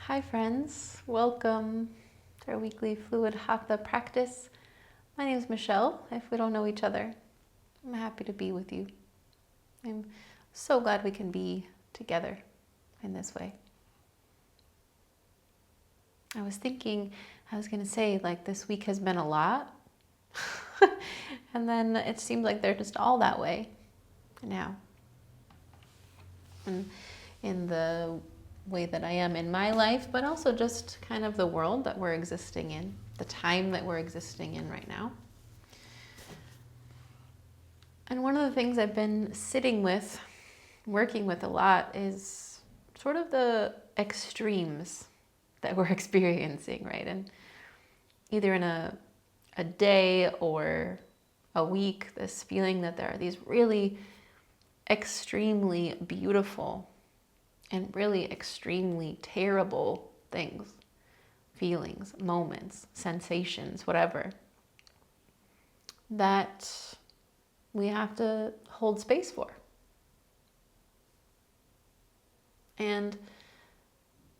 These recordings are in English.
Hi friends, welcome to our weekly fluid hatha practice. My name is Michelle, if we don't know each other. I'm happy to be with you. I'm so glad we can be together in this way. I was going to say this week has been a lot. And then it seems like they're just all that way now. And in the way that I am in my life, but also just kind of the world that we're existing in, the time that we're existing in right now. And one of the things I've been working with a lot is sort of the extremes that we're experiencing, right? And either in a day or a week, this feeling that there are these really extremely beautiful and really extremely terrible things, feelings, moments, sensations, whatever, that we have to hold space for. And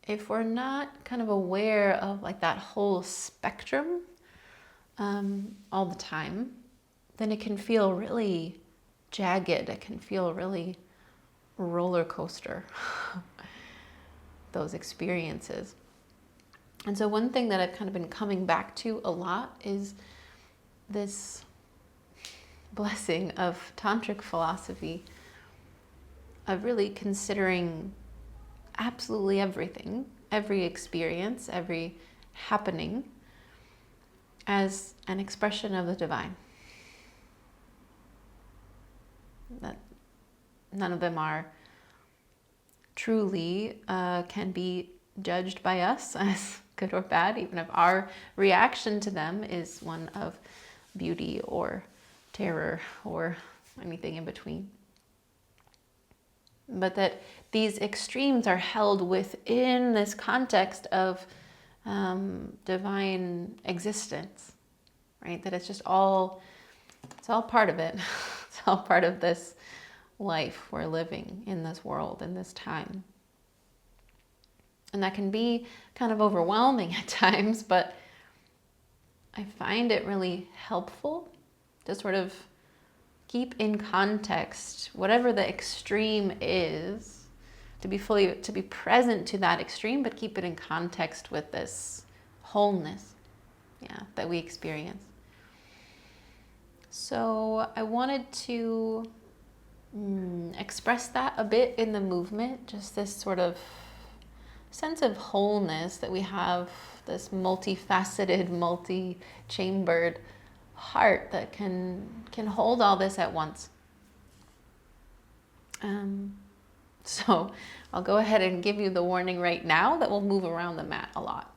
if we're not kind of aware of that whole spectrum all the time, then it can feel really jagged. It can feel really roller coaster, those experiences. And so one thing that I've kind of been coming back to a lot is this blessing of tantric philosophy of really considering absolutely everything, every experience, every happening as an expression of the divine. That none of them are truly can be judged by us as good or bad, even if our reaction to them is one of beauty or terror or anything in between. But that these extremes are held within this context of divine existence, right? That it's all part of it. It's all part of this life we're living in this world, in this time. And that can be kind of overwhelming at times, but I find it really helpful to sort of keep in context whatever the extreme is, to be present to that extreme, but keep it in context with this wholeness, that we experience. So I wanted to express that a bit in the movement, just this sort of sense of wholeness that we have, this multifaceted, multi-chambered heart that can hold all this at once. So I'll go ahead and give you the warning right now that we'll move around the mat a lot.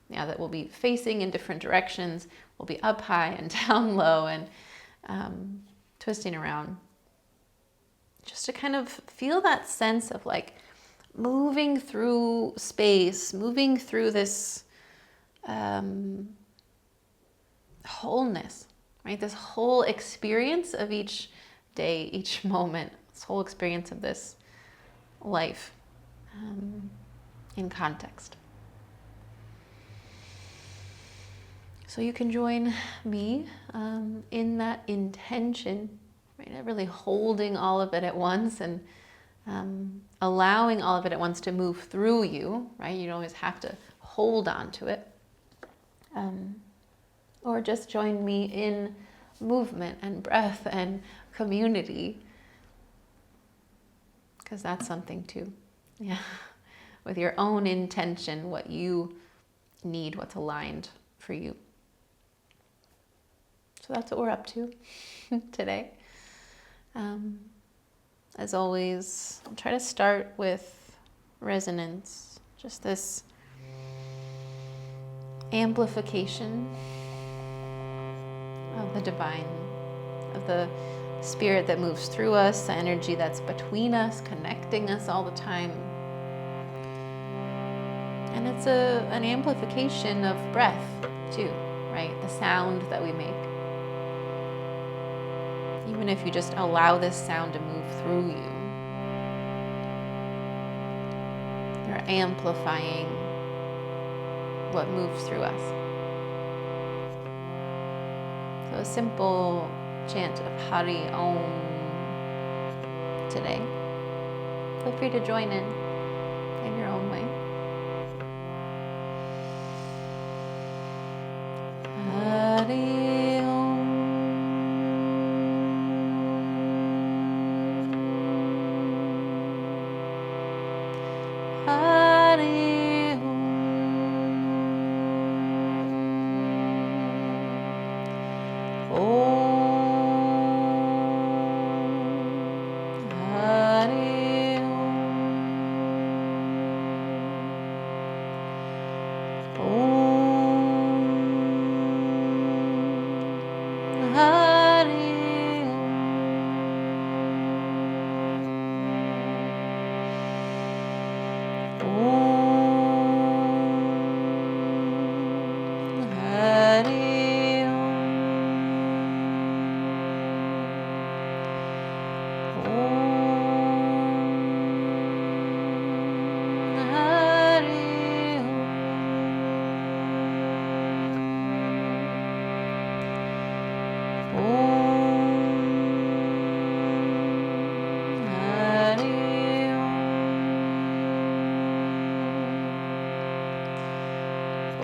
That we'll be facing in different directions. We'll be up high and down low and twisting around. Just to kind of feel that sense of moving through space, moving through this wholeness, right? This whole experience of each day, each moment, this whole experience of this life in context. So you can join me in that intention, right? Really holding all of it at once and allowing all of it at once to move through you, right? You don't always have to hold on to it. Or just join me in movement and breath and community, because that's something too. With your own intention, what you need, what's aligned for you. So that's what we're up to today. As always, I'll try to start with resonance, just this amplification of the divine, of the spirit that moves through us, the energy that's between us, connecting us all the time. And it's an amplification of breath too, right? The sound that we make. Even if you just allow this sound to move through you, you're amplifying what moves through us. So a simple chant of Hari Om today. Feel free to join in your own way. Hari Om. Hari Om. Om. Hari Om. Om. Hari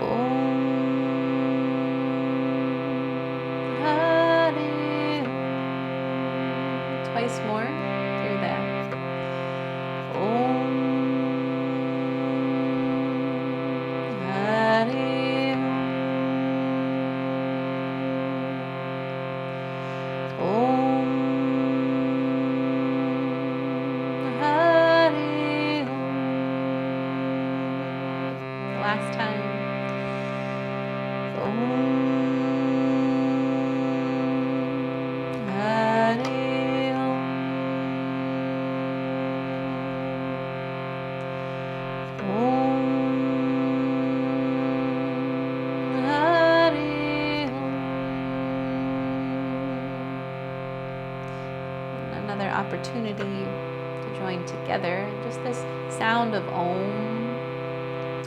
Om. Hari Om. Twice more through that. Om. Hari Om. Om. Hari Om. Last time. Om. Hari Om. Om. Hari Om. Another opportunity to join together in just this sound of Om,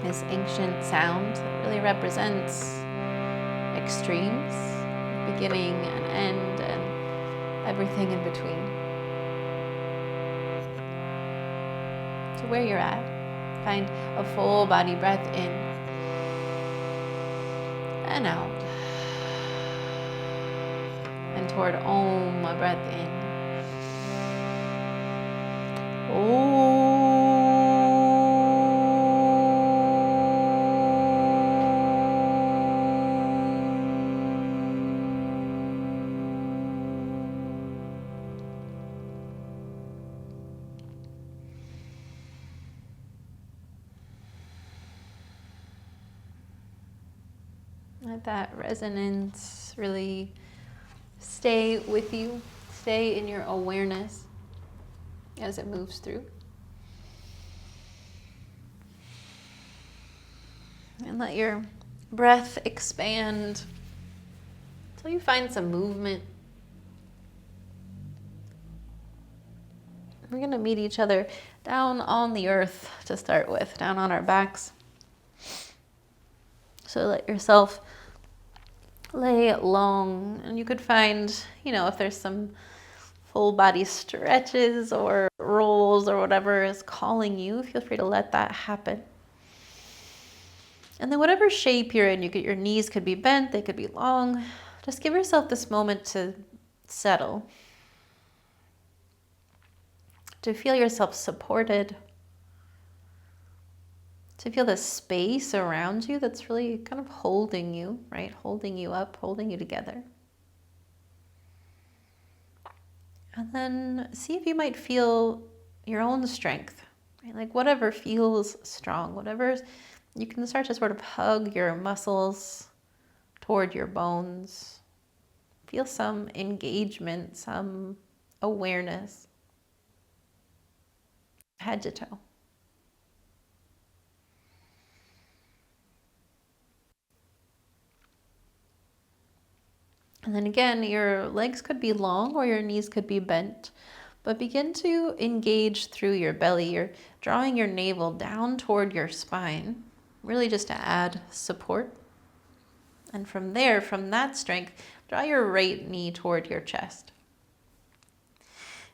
this ancient sound that really represents extremes, beginning and end, and everything in between. So where you're at, find a full body breath in and out. And toward Om, a breath in. Om. Let that resonance really stay with you, stay in your awareness as it moves through. And let your breath expand until you find some movement. We're going to meet each other down on the earth to start with, down on our backs. So let yourself lay long, and you could find, if there's some full body stretches or rolls or whatever is calling you, feel free to let that happen. And then whatever shape you're in, your knees could be bent, they could be long. Just give yourself this moment to settle, to feel yourself supported, to feel the space around you that's really kind of holding you, right? Holding you up, holding you together. And then see if you might feel your own strength, right? Like whatever feels strong, whatever, you can start to sort of hug your muscles toward your bones. Feel some engagement, some awareness, head to toe. And then again, your legs could be long or your knees could be bent, but begin to engage through your belly. You're drawing your navel down toward your spine. really just to add support. And from there, from that strength, draw your right knee toward your chest.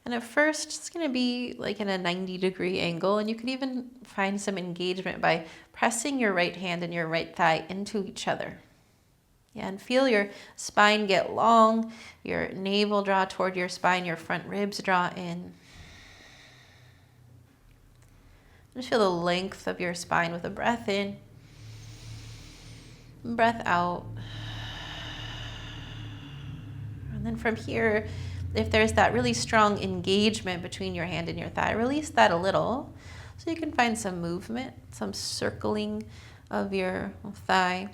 And at first, it's going to be like in a 90-degree angle, and you can even find some engagement by pressing your right hand and your right thigh into each other. Yeah, and feel your spine get long, your navel draw toward your spine, your front ribs draw in. Just feel the length of your spine with a breath in, breath out. And then from here, if there's that really strong engagement between your hand and your thigh, release that a little so you can find some movement, some circling of your thigh.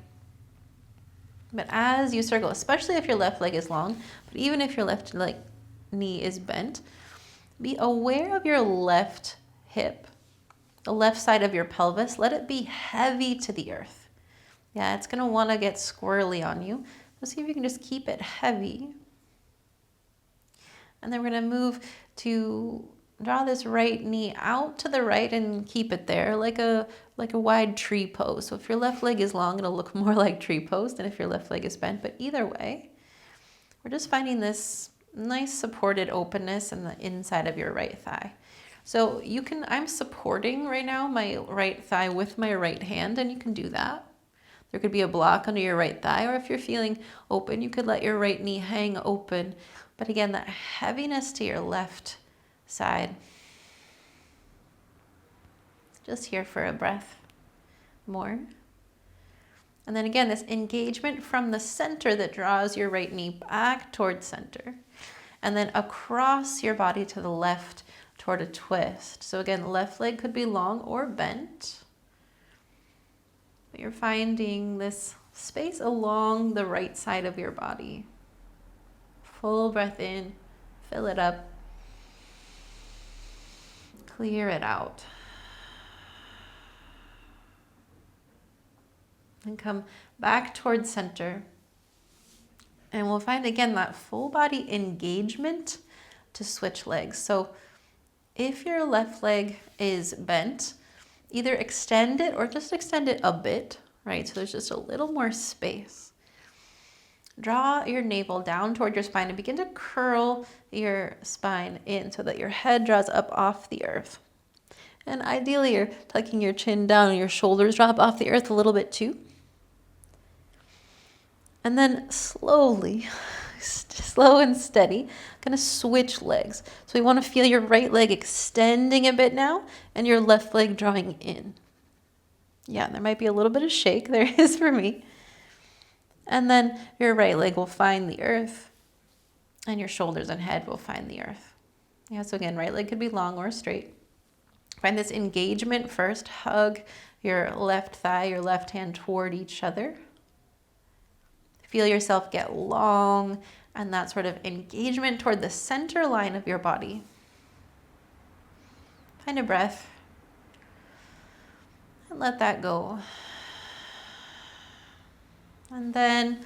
But as you circle, especially if your left leg is long, but even if your left knee is bent, be aware of your left hip, the left side of your pelvis. Let it be heavy to the earth. Yeah, it's going to want to get squirrely on you. So see if you can just keep it heavy. And then we're going to move to draw this right knee out to the right and keep it there like a wide tree pose. So if your left leg is long, it'll look more like tree pose than if your left leg is bent. But either way, we're just finding this nice supported openness in the inside of your right thigh. So I'm supporting right now my right thigh with my right hand, and you can do that. There could be a block under your right thigh, or if you're feeling open, you could let your right knee hang open. But again, that heaviness to your left side. Just here for a breath more. And then again, this engagement from the center that draws your right knee back towards center. And then across your body to the left toward a twist. So again, left leg could be long or bent. But you're finding this space along the right side of your body. Full breath in, fill it up, clear it out. And come back towards center. And we'll find again that full body engagement to switch legs. So if your left leg is bent, either extend it or just extend it a bit, right? So there's just a little more space. Draw your navel down toward your spine and begin to curl your spine in so that your head draws up off the earth. And ideally, you're tucking your chin down and your shoulders drop off the earth a little bit too. And then slowly, slow and steady, gonna switch legs. So we want to feel your right leg extending a bit now and your left leg drawing in. Yeah, there might be a little bit of shake. There is for me. And then your right leg will find the earth and your shoulders and head will find the earth. Yeah, so again, right leg could be long or straight. Find this engagement first. Hug your left thigh, your left hand toward each other. Feel yourself get long and that sort of engagement toward the center line of your body. Find a breath and let that go. And then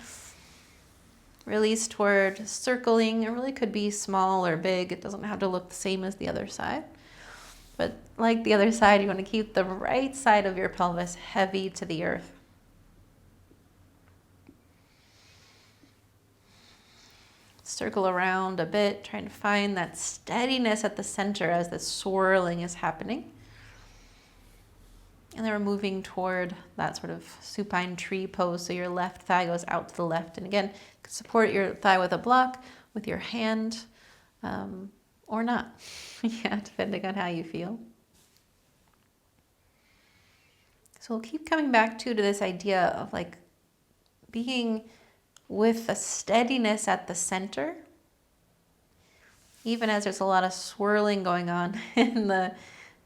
release toward circling. It really could be small or big. It doesn't have to look the same as the other side. But like the other side, you want to keep the right side of your pelvis heavy to the earth. Circle around a bit, trying to find that steadiness at the center as the swirling is happening. And then we're moving toward that sort of supine tree pose. So your left thigh goes out to the left. And again, you can support your thigh with a block, with your hand, or not. Yeah, depending on how you feel. So we'll keep coming back to this idea of like being with a steadiness at the center, even as there's a lot of swirling going on in the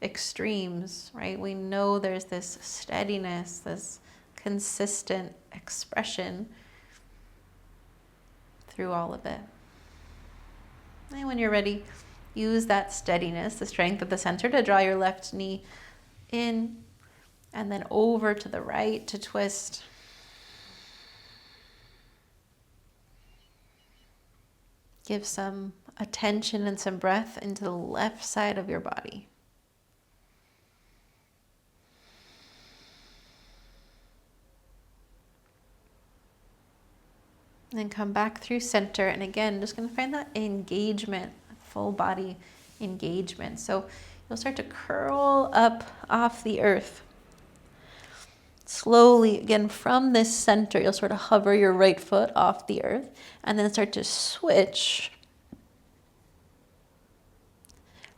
extremes, right? We know there's this steadiness, this consistent expression through all of it. And when you're ready, use that steadiness, the strength of the center, to draw your left knee in and then over to the right to twist. Give some attention and some breath into the left side of your body. And then come back through center. And again, just going to find that engagement, full body engagement. So you'll start to curl up off the earth. Slowly, again, from this center, you'll sort of hover your right foot off the earth and then start to switch.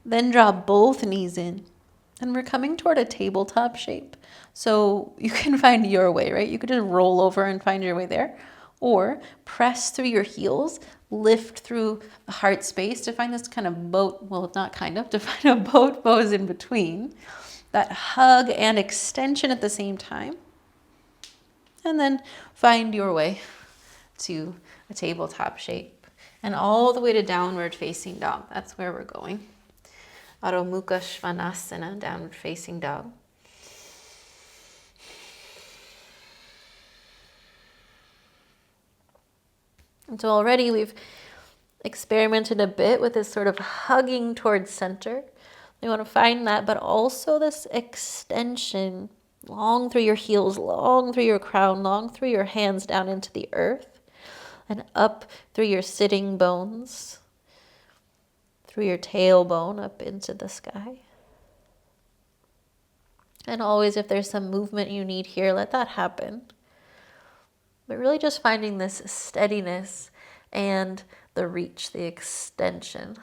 Then draw both knees in. And we're coming toward a tabletop shape. So you can find your way, right? You could just roll over and find your way there. Or press through your heels, lift through the heart space to find this kind of boat, well, not kind of, to find a boat pose in between. That hug and extension at the same time. And then find your way to a tabletop shape. And all the way to downward facing dog. That's where we're going. Adho Mukha Svanasana, downward facing dog. And so already we've experimented a bit with this sort of hugging towards center. We want to find that, but also this extension long through your heels, long through your crown, long through your hands down into the earth, and up through your sitting bones, through your tailbone up into the sky. And always, if there's some movement you need here, let that happen. But really just finding this steadiness and the reach, the extension.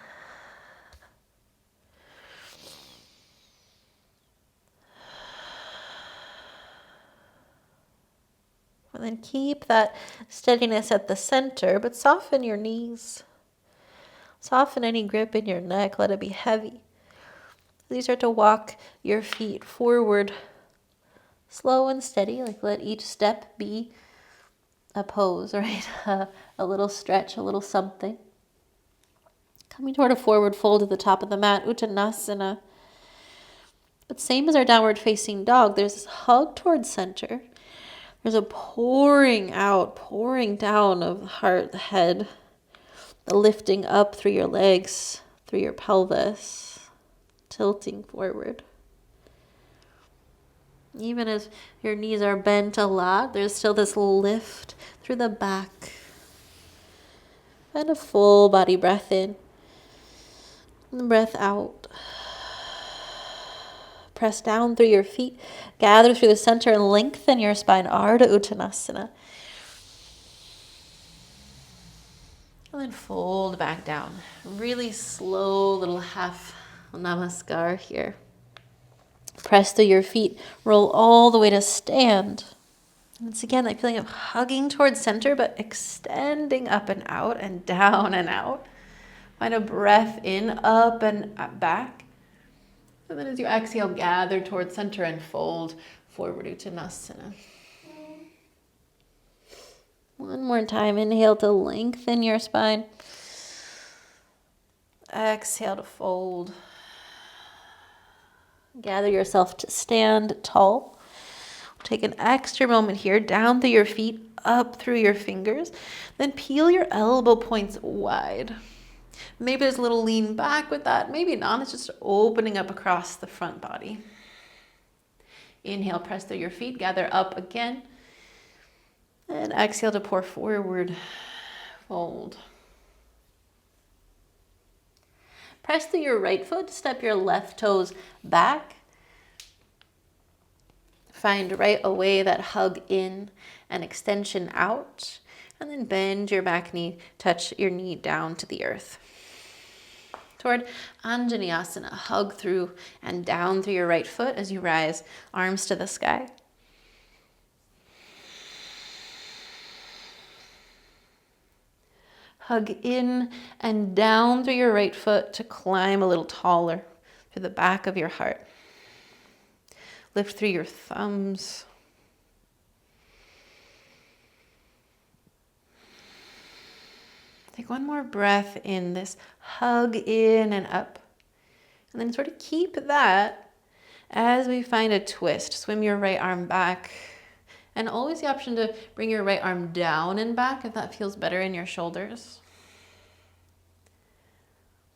And then keep that steadiness at the center, but soften your knees. Soften any grip in your neck, let it be heavy. As you start to walk your feet forward, slow and steady, like let each step be a pose, right? A little stretch, a little something. Coming toward a forward fold at the top of the mat, Uttanasana. But same as our downward facing dog, there's this hug towards center. There's a pouring out, pouring down of the heart, the head, the lifting up through your legs, through your pelvis, tilting forward. Even as your knees are bent a lot, there's still this lift through the back. And a full body breath in and breath out. Press down through your feet, gather through the center and lengthen your spine, Ardha Uttanasana. And then fold back down. Really slow little half namaskar here. Press through your feet, roll all the way to stand. And it's again that feeling of hugging towards center, but extending up and out and down and out. Find a breath in, up and back. And then as you exhale, gather towards center and fold forward Uttanasana. One more time, inhale to lengthen your spine. Exhale to fold. Gather yourself to stand tall. Take an extra moment here, down through your feet, up through your fingers. Then peel your elbow points wide. Maybe there's a little lean back with that. Maybe not. It's just opening up across the front body. Inhale, press through your feet, gather up again. And exhale to pour forward, fold. Press through your right foot, step your left toes back. Find right away that hug in and extension out. And then bend your back knee, touch your knee down to the earth. Toward Anjaneyasana, hug through and down through your right foot as you rise, arms to the sky. Hug in and down through your right foot to climb a little taller through the back of your heart. Lift through your thumbs. Take one more breath in, this hug in and up. And then sort of keep that as we find a twist. Swim your right arm back. And always the option to bring your right arm down and back if that feels better in your shoulders.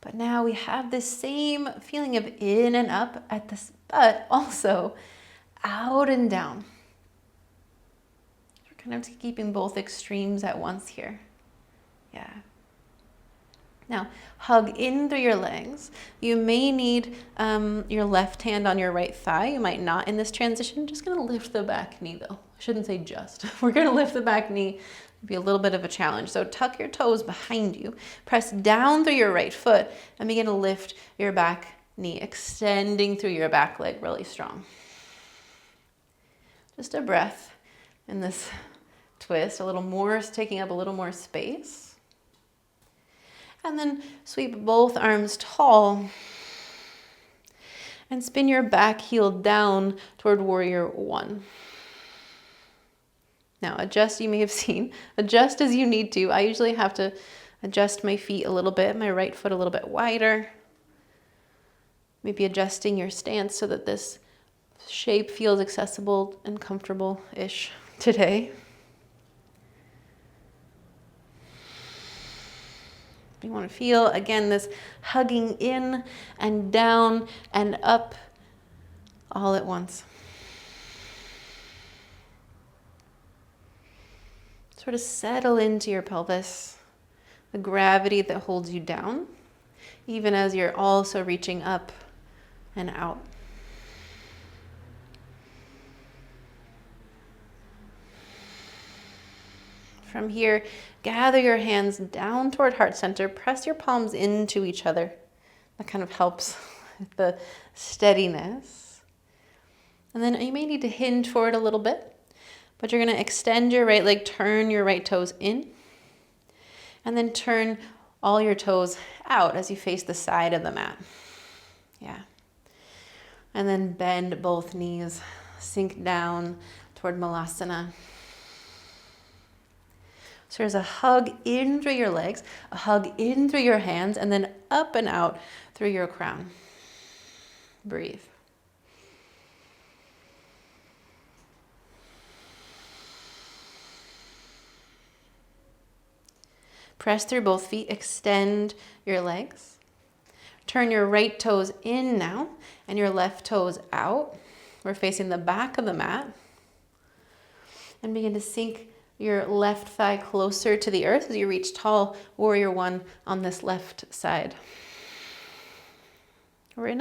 But now we have this same feeling of in and up at this, but also out and down. We're kind of keeping both extremes at once here. Yeah. Now, hug in through your legs. You may need your left hand on your right thigh. You might not in this transition. Just going to lift the back knee though. I shouldn't say just. We're going to lift the back knee. It'll be a little bit of a challenge. So tuck your toes behind you. Press down through your right foot and begin to lift your back knee, extending through your back leg really strong. Just a breath in this twist, a little more, taking up a little more space. And then sweep both arms tall and spin your back heel down toward warrior one. Now adjust, you may have seen, adjust as you need to. I usually have to adjust my feet a little bit, my right foot a little bit wider. Maybe adjusting your stance so that this shape feels accessible and comfortable-ish today. You want to feel, again, this hugging in and down and up all at once. Sort of settle into your pelvis, the gravity that holds you down, even as you're also reaching up and out. From here, gather your hands down toward heart center. Press your palms into each other. That kind of helps with the steadiness. And then you may need to hinge forward a little bit, but you're going to extend your right leg, turn your right toes in, and then turn all your toes out as you face the side of the mat. Yeah. And then bend both knees, sink down toward Malasana. So there's a hug in through your legs, a hug in through your hands, and then up and out through your crown. Breathe. Press through both feet, extend your legs. Turn your right toes in now, and your left toes out. We're facing the back of the mat. And begin to sink your left thigh closer to the earth as you reach tall warrior one on this left side. We're in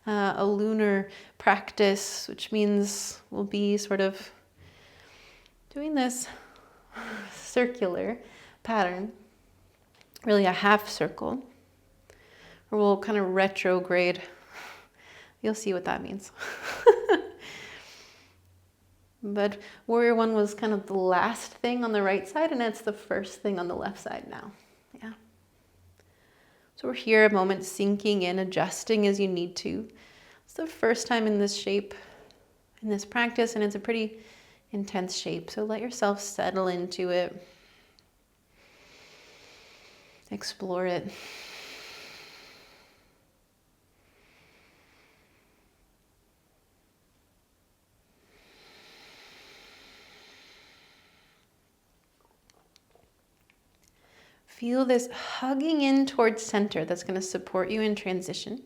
a lunar practice, which means we'll be sort of doing this circular pattern, really a half circle, where we'll kind of retrograde. You'll see what that means. But warrior one was kind of the last thing on the right side, and it's the first thing on the left side now. Yeah. So we're here a moment, sinking in, adjusting as you need to. It's the first time in this shape, in this practice, and it's a pretty intense shape. So let yourself settle into it. Explore it. Feel this hugging in towards center that's going to support you in transition.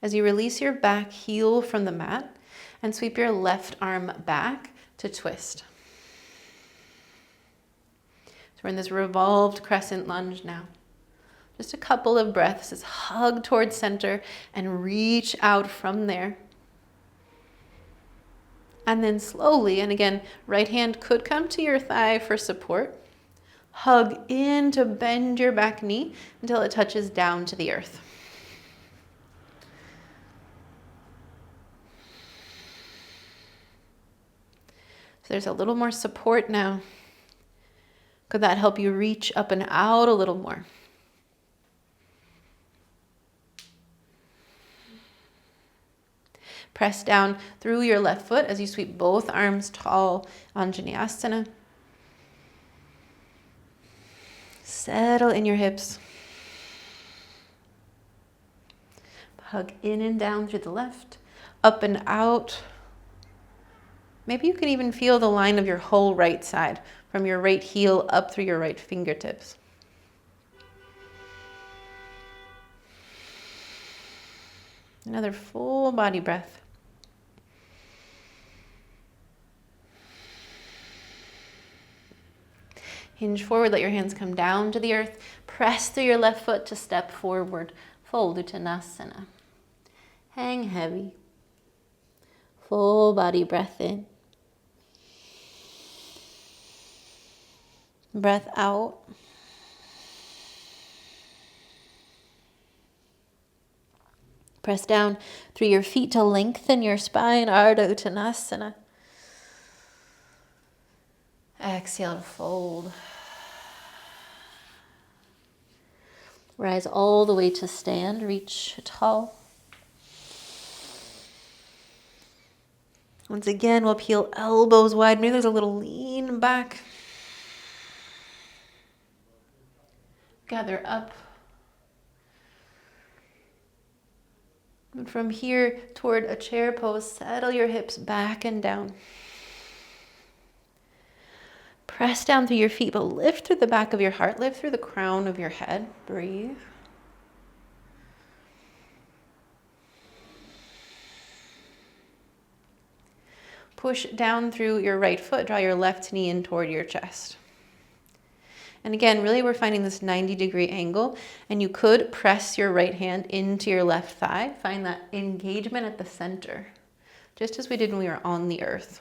As you release your back heel from the mat and sweep your left arm back to twist. So we're in this revolved crescent lunge now. Just a couple of breaths, just hug towards center and reach out from there. And then slowly, and again, right hand could come to your thigh for support. Hug in to bend your back knee until it touches down to the earth. So there's a little more support now. Could that help you reach up and out a little more? Press down through your left foot as you sweep both arms tall, Anjaneyasana. Settle in your hips. Hug in and down through the left, up and out. Maybe you can even feel the line of your whole right side, from your right heel up through your right fingertips. Another full body breath. Hinge forward, let your hands come down to the earth. Press through your left foot to step forward. Fold Uttanasana. Hang heavy. Full body breath in. Breath out. Press down through your feet to lengthen your spine. Ardha Uttanasana. Exhale to fold. Rise all the way to stand. Reach tall. Once again, we'll peel elbows wide. Maybe there's a little lean back. Gather up. And from here toward a chair pose, settle your hips back and down. Press down through your feet, but lift through the back of your heart. Lift through the crown of your head. Breathe. Push down through your right foot. Draw your left knee in toward your chest. And again, really we're finding this 90-degree angle, and you could press your right hand into your left thigh. Find that engagement at the center, just as we did when we were on the earth.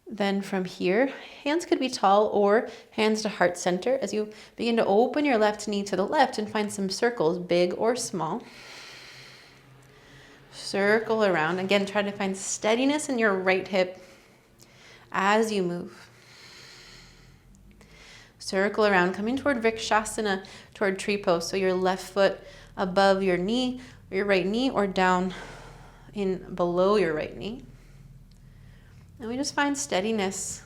Then from here, hands could be tall or hands to heart center as you begin to open your left knee to the left and find some circles, big or small. Circle around. Again, try to find steadiness in your right hip as you move. Circle around, coming toward Vrikshasana, toward tree pose. So your left foot above your knee, or your right knee, or down in below your right knee. And we just find steadiness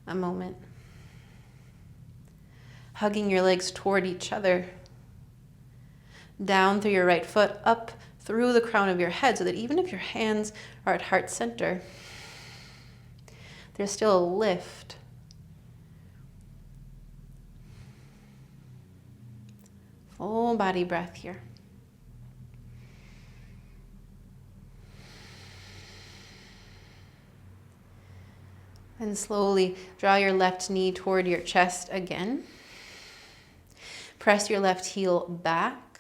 a moment. Hugging your legs toward each other. Down through your right foot, up through the crown of your head, so that even if your hands are at heart center, there's still a lift. Full body breath here. And slowly draw your left knee toward your chest again. Press your left heel back.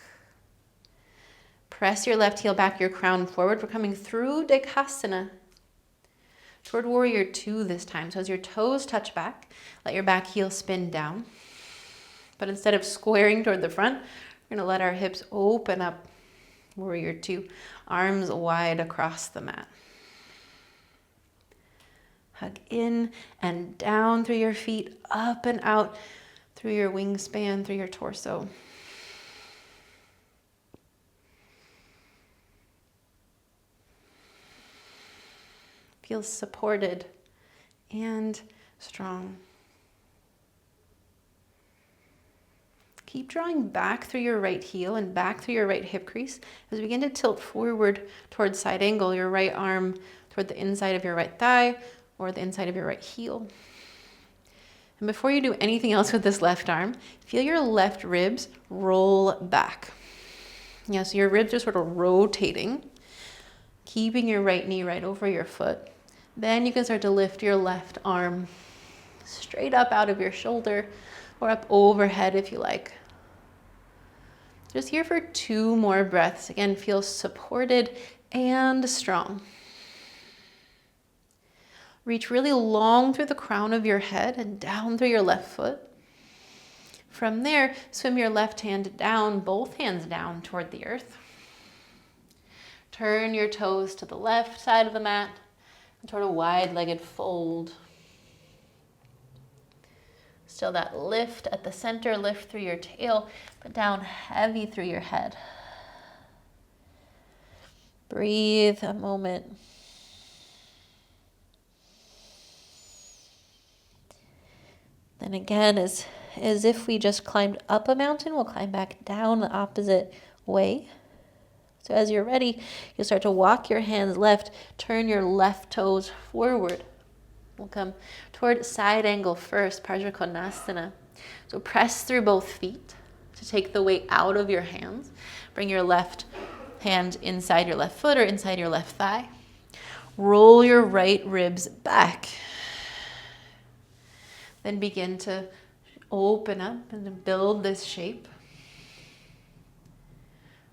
Press your left heel back, your crown forward. We're coming through Dekasana toward Warrior Two this time. So as your toes touch back, let your back heel spin down. But instead of squaring toward the front, we're going to let our hips open up. Warrior Two, arms wide across the mat. Hug in and down through your feet, up and out through your wingspan, through your torso. Feel supported and strong. Keep drawing back through your right heel and back through your right hip crease as we begin to tilt forward towards side angle, your right arm toward the inside of your right thigh, or the inside of your right heel. And before you do anything else with this left arm, feel your left ribs roll back. Yeah, so your ribs are sort of rotating, keeping your right knee right over your foot. Then you can start to lift your left arm straight up out of your shoulder or up overhead if you like. Just here for 2 more breaths. Again, feel supported and strong. Reach really long through the crown of your head and down through your left foot. From there, swim your left hand down, both hands down toward the earth. Turn your toes to the left side of the mat and toward a wide-legged fold. Still that lift at the center, lift through your tail, but down heavy through your head. Breathe a moment. Then again, as if we just climbed up a mountain, we'll climb back down the opposite way. So as you're ready, you'll start to walk your hands left, turn your left toes forward. We'll come toward side angle first, Parsvakonasana. So press through both feet to take the weight out of your hands. Bring your left hand inside your left foot or inside your left thigh. Roll your right ribs back. Then begin to open up and build this shape.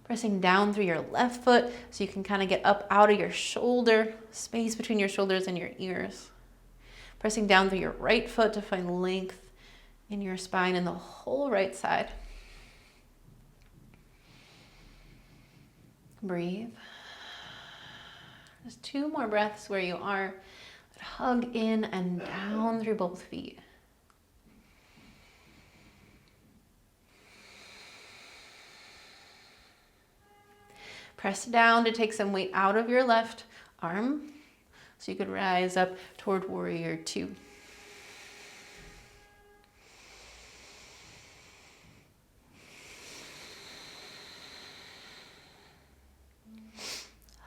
Pressing down through your left foot so you can kind of get up out of your shoulder, space between your shoulders and your ears. Pressing down through your right foot to find length in your spine and the whole right side. Breathe. Just 2 more breaths where you are. Hug in and down through both feet. Press down to take some weight out of your left arm so you could rise up toward warrior 2.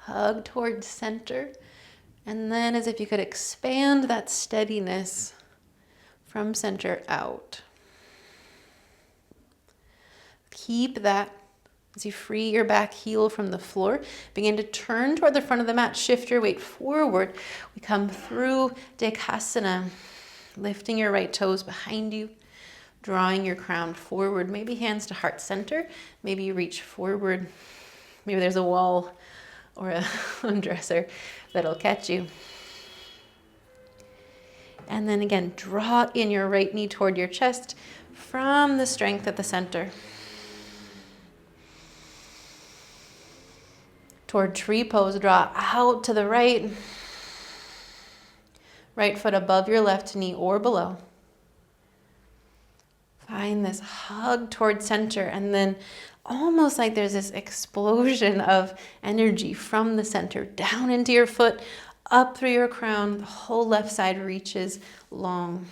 Hug towards center, and then as if you could expand that steadiness from center out. Keep that as you free your back heel from the floor. Begin to turn toward the front of the mat. Shift your weight forward. We come through Dekasana, lifting your right toes behind you, drawing your crown forward. Maybe hands to heart center. Maybe you reach forward. Maybe there's a wall or a dresser that'll catch you. And then again, draw in your right knee toward your chest from the strength at the center. Toward tree pose, draw out to the right. Right foot above your left knee or below. Find this hug toward center, and then almost like there's this explosion of energy from the center down into your foot, up through your crown. The whole left side reaches long.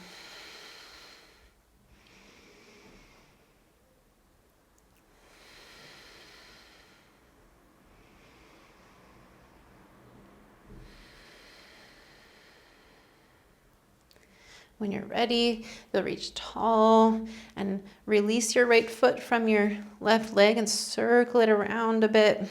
When you're ready, you'll reach tall and release your right foot from your left leg and circle it around a bit.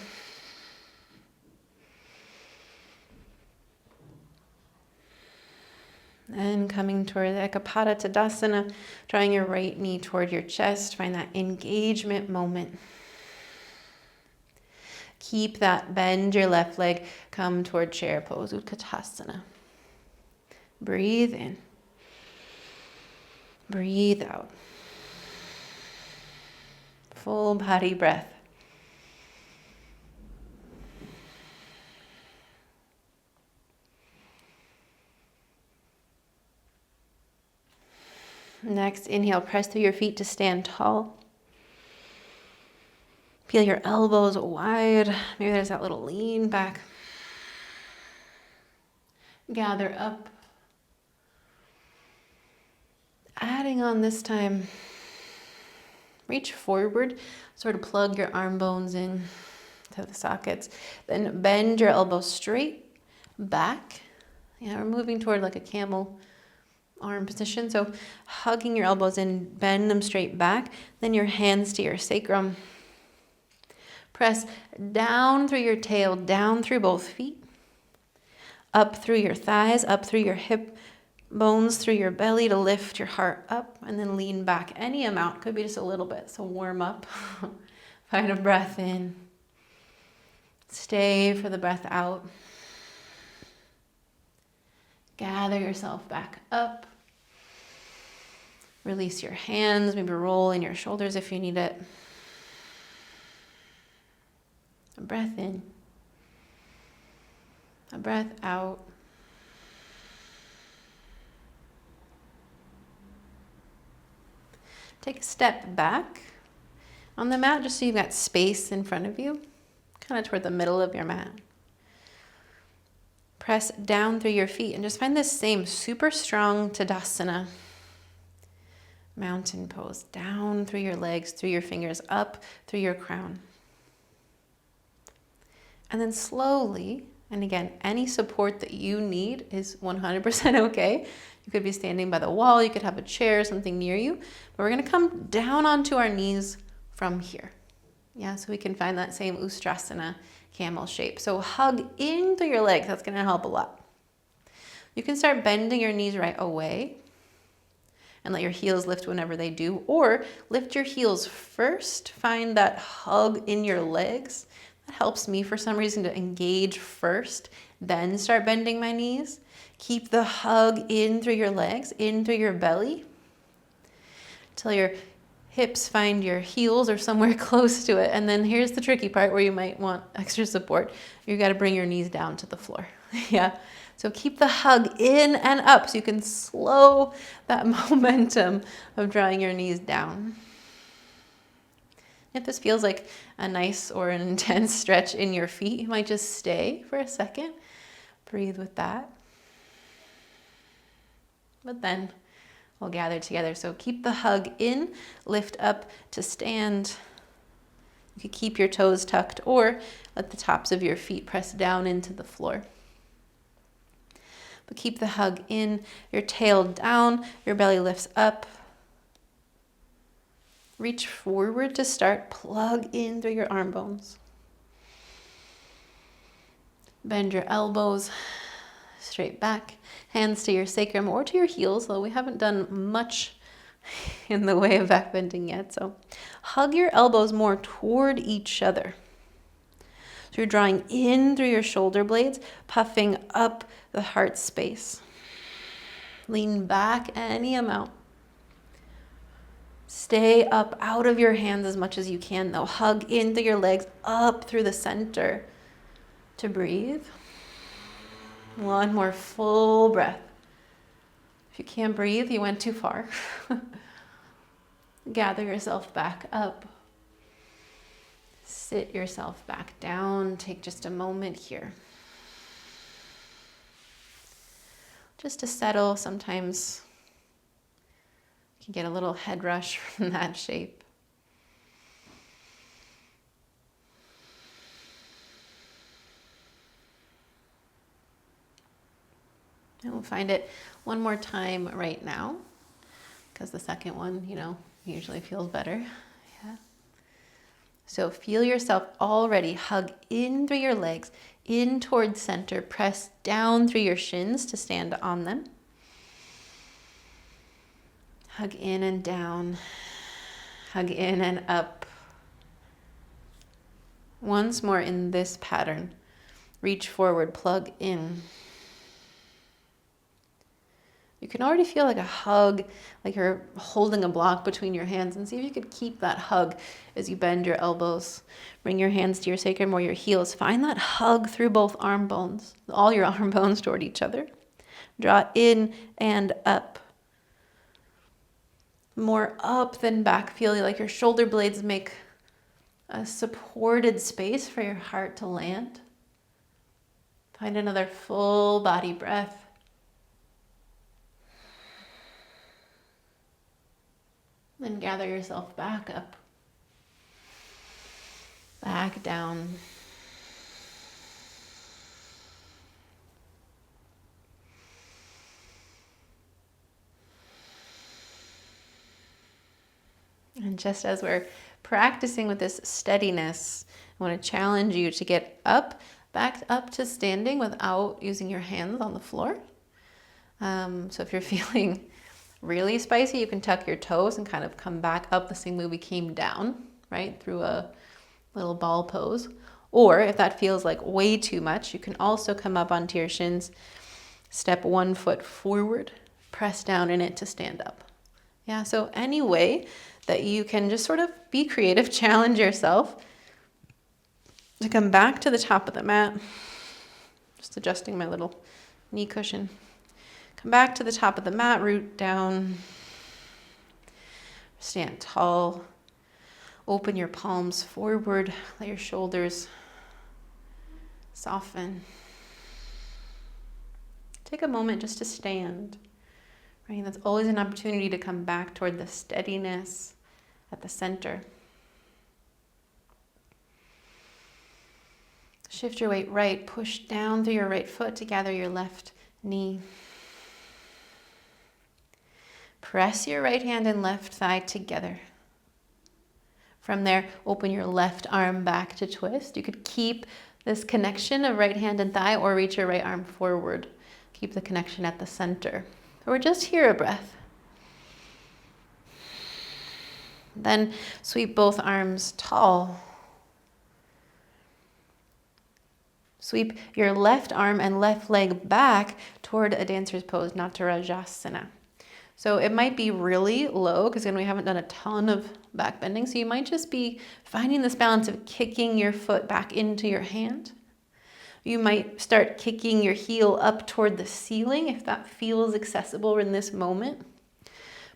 And coming toward the Ekapada Tadasana, drawing your right knee toward your chest. Find that engagement moment. Keep that, bend your left leg, come toward chair pose, Utkatasana. Breathe in. Breathe out. Full body breath. Next, inhale, press through your feet to stand tall. Feel your elbows wide. Maybe there's that little lean back. Gather up. Adding on this time, reach forward, sort of plug your arm bones in to the sockets. Then bend your elbows straight back. Yeah, we're moving toward like a camel arm position. So hugging your elbows in, bend them straight back. Then your hands to your sacrum. Press down through your tail, down through both feet. Up through your thighs, up through your hip bones, through your belly to lift your heart up, and then lean back any amount. Could be just a little bit, so warm up. Find a breath in. Stay for the breath out. Gather yourself back up. Release your hands, maybe roll in your shoulders if you need it. A breath in. A breath out. Take a step back on the mat just so you've got space in front of you, kind of toward the middle of your mat. Press down through your feet and just find this same super strong Tadasana. Mountain pose, down through your legs, through your fingers, up through your crown. And then slowly, and again, any support that you need is 100% okay. You could be standing by the wall, you could have a chair, something near you, but we're gonna come down onto our knees from here. Yeah, so we can find that same Ustrasana camel shape. So hug in through your legs. That's going to help a lot. You can start bending your knees right away and let your heels lift whenever they do, or lift your heels first. Find that hug in your legs. That helps me for some reason to engage first, then start bending my knees. Keep the hug in through your legs, in through your belly, till your hips find your heels or somewhere close to it. And then here's the tricky part where you might want extra support. You got to bring your knees down to the floor. Yeah. So keep the hug in and up so you can slow that momentum of drawing your knees down. If this feels like a nice or an intense stretch in your feet, you might just stay for a second. Breathe with that. But then we'll gather together. So keep the hug in, lift up to stand. You could keep your toes tucked or let the tops of your feet press down into the floor. But keep the hug in, your tail down, your belly lifts up. Reach forward to start, plug in through your arm bones. Bend your elbows straight back, hands to your sacrum or to your heels, though we haven't done much in the way of back bending yet. So hug your elbows more toward each other. So you're drawing in through your shoulder blades, puffing up the heart space. Lean back any amount. Stay up out of your hands as much as you can, though. Hug in through your legs, up through the center to breathe. One more full breath. If you can't breathe, you went too far. Gather yourself back up. Sit yourself back down. Take just a moment here. Just to settle. Sometimes you can get a little head rush from that shape. And we'll find it one more time right now, because the second one, usually feels better. Yeah. So feel yourself already hug in through your legs, in towards center, press down through your shins to stand on them. Hug in and down, hug in and up. Once more in this pattern. Reach forward, plug in. You can already feel like a hug, like you're holding a block between your hands, and see if you could keep that hug as you bend your elbows. Bring your hands to your sacrum or your heels. Find that hug through both arm bones, all your arm bones toward each other. Draw in and up. More up than back. Feel like your shoulder blades make a supported space for your heart to land. Find another full body breath. Then gather yourself back up, back down. And just as we're practicing with this steadiness, I want to challenge you to get up, back up to standing without using your hands on the floor. So if you're feeling really spicy, you can tuck your toes and kind of come back up the same way we came down, right? Through a little ball pose. Or if that feels like way too much, you can also come up onto your shins, step one foot forward, press down in it to stand up. Yeah, so any way that you can just sort of be creative, challenge yourself to come back to the top of the mat. Just adjusting my little knee cushion. Come back to the top of the mat, root down. Stand tall. Open your palms forward. Let your shoulders soften. Take a moment just to stand. Right? That's always an opportunity to come back toward the steadiness at the center. Shift your weight right. Push down through your right foot to gather your left knee. Press your right hand and left thigh together. From there, open your left arm back to twist. You could keep this connection of right hand and thigh, or reach your right arm forward. Keep the connection at the center. Or just hear a breath. Then sweep both arms tall. Sweep your left arm and left leg back toward a dancer's pose, Natarajasana. So it might be really low because again, we haven't done a ton of back bending. So you might just be finding this balance of kicking your foot back into your hand. You might start kicking your heel up toward the ceiling if that feels accessible in this moment.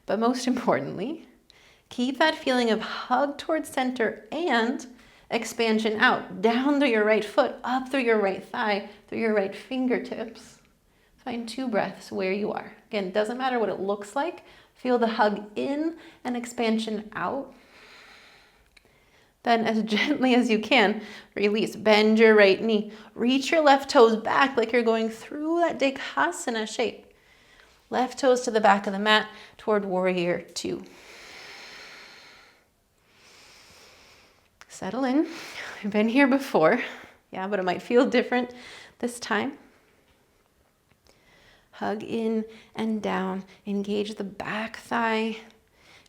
But most importantly, keep that feeling of hug towards center and expansion out, down through your right foot, up through your right thigh, through your right fingertips. Find 2 breaths where you are. Again, it doesn't matter what it looks like. Feel the hug in and expansion out. Then as gently as you can, release. Bend your right knee. Reach your left toes back like you're going through that Dekasana shape. Left toes to the back of the mat toward warrior 2. Settle in. We've been here before. Yeah, but it might feel different this time. Hug in and down. Engage the back thigh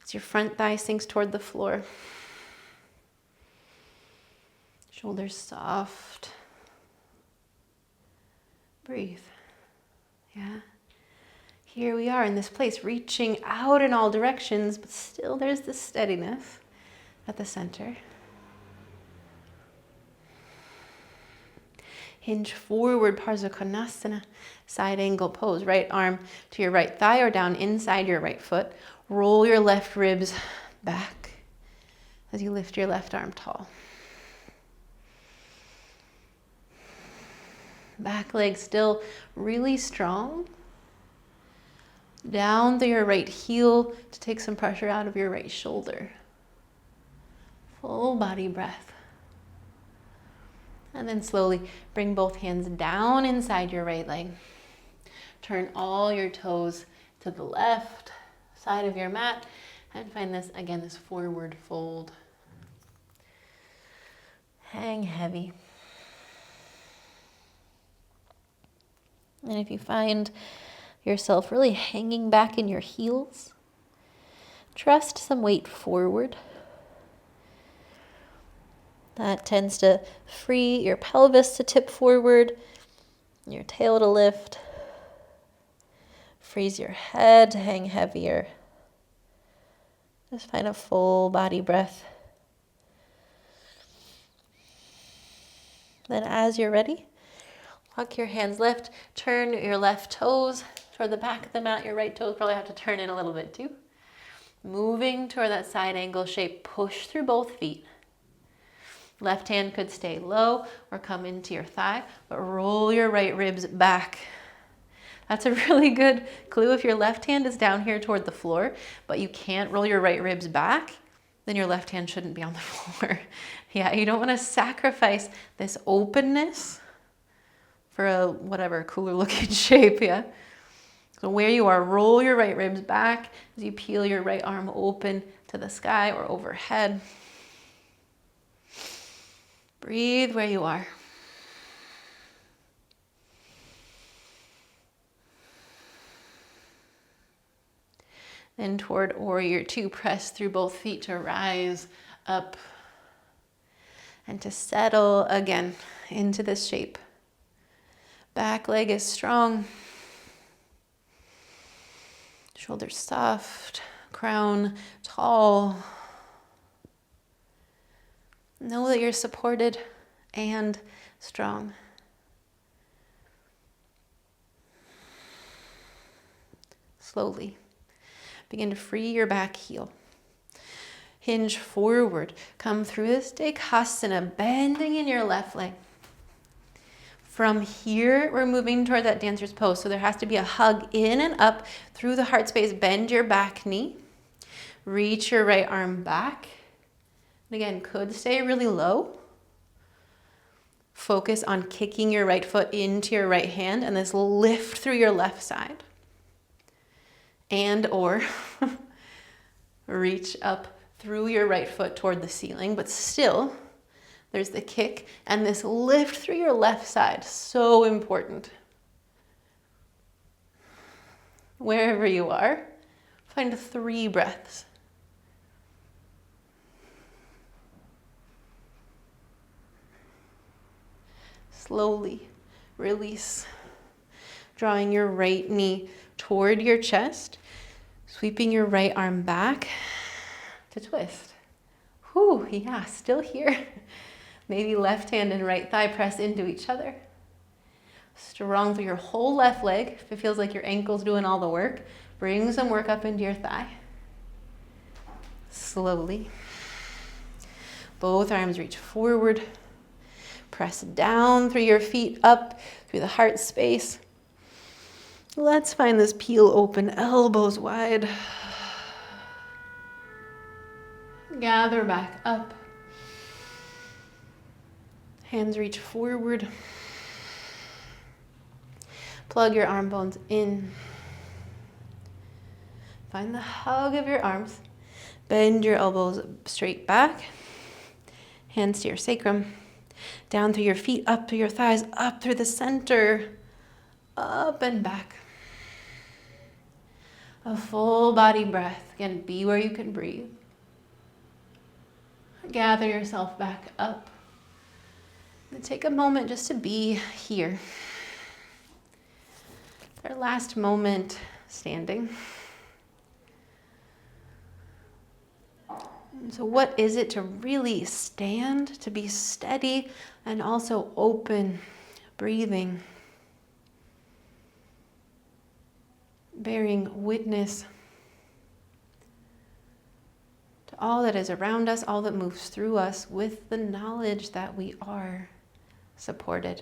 as your front thigh sinks toward the floor. Shoulders soft. Breathe. Yeah. Here we are in this place, reaching out in all directions, but still there's this steadiness at the center. Hinge forward, Parsvakonasana, side angle pose. Right arm to your right thigh or down inside your right foot. Roll your left ribs back as you lift your left arm tall. Back leg still really strong. Down through your right heel to take some pressure out of your right shoulder. Full body breath. And then slowly bring both hands down inside your right leg. Turn all your toes to the left side of your mat and find this, again, this forward fold. Hang heavy. And if you find yourself really hanging back in your heels, trust some weight forward. That tends to free your pelvis to tip forward, your tail to lift, frees your head to hang heavier. Just find a full body breath. Then as you're ready, walk your hands left, turn your left toes toward the back of the mat. Your right toes probably have to turn in a little bit too. Moving toward that side angle shape, push through both feet. Left hand could stay low or come into your thigh, but roll your right ribs back. That's a really good clue. If your left hand is down here toward the floor, but you can't roll your right ribs back, then your left hand shouldn't be on the floor. Yeah, you don't want to sacrifice this openness for a whatever cooler looking shape, yeah? So where you are, roll your right ribs back as you peel your right arm open to the sky or overhead. Breathe where you are. Then toward warrior 2, press through both feet to rise up and to settle again into this shape. Back leg is strong. Shoulders soft, crown tall. Know that you're supported and strong. Slowly, begin to free your back heel. Hinge forward. Come through this Dekasana, bending in your left leg. From here, we're moving toward that dancer's pose. So there has to be a hug in and up through the heart space. Bend your back knee. Reach your right arm back. And again, could stay really low. Focus on kicking your right foot into your right hand and this lift through your left side. And or reach up through your right foot toward the ceiling, but still There's the kick and this lift through your left side. So important. Wherever you are, find 3 breaths. Slowly release, drawing your right knee toward your chest, sweeping your right arm back to twist. Whew, yeah, still here. Maybe left hand and right thigh press into each other. Strong through your whole left leg. If it feels like your ankle's doing all the work, bring some work up into your thigh. Slowly. Both arms reach forward. Press down through your feet, up through the heart space. Let's find this peel open, elbows wide. Gather back up. Hands reach forward. Plug your arm bones in. Find the hug of your arms. Bend your elbows straight back. Hands to your sacrum. Down through your feet, up through your thighs, up through the center. Up and back. A full body breath. Again, be where you can breathe. Gather yourself back up. And take a moment just to be here. Our last moment standing. And so what is it to really stand, to be steady and also open, breathing, bearing witness to all that is around us, all that moves through us, with the knowledge that we are supported,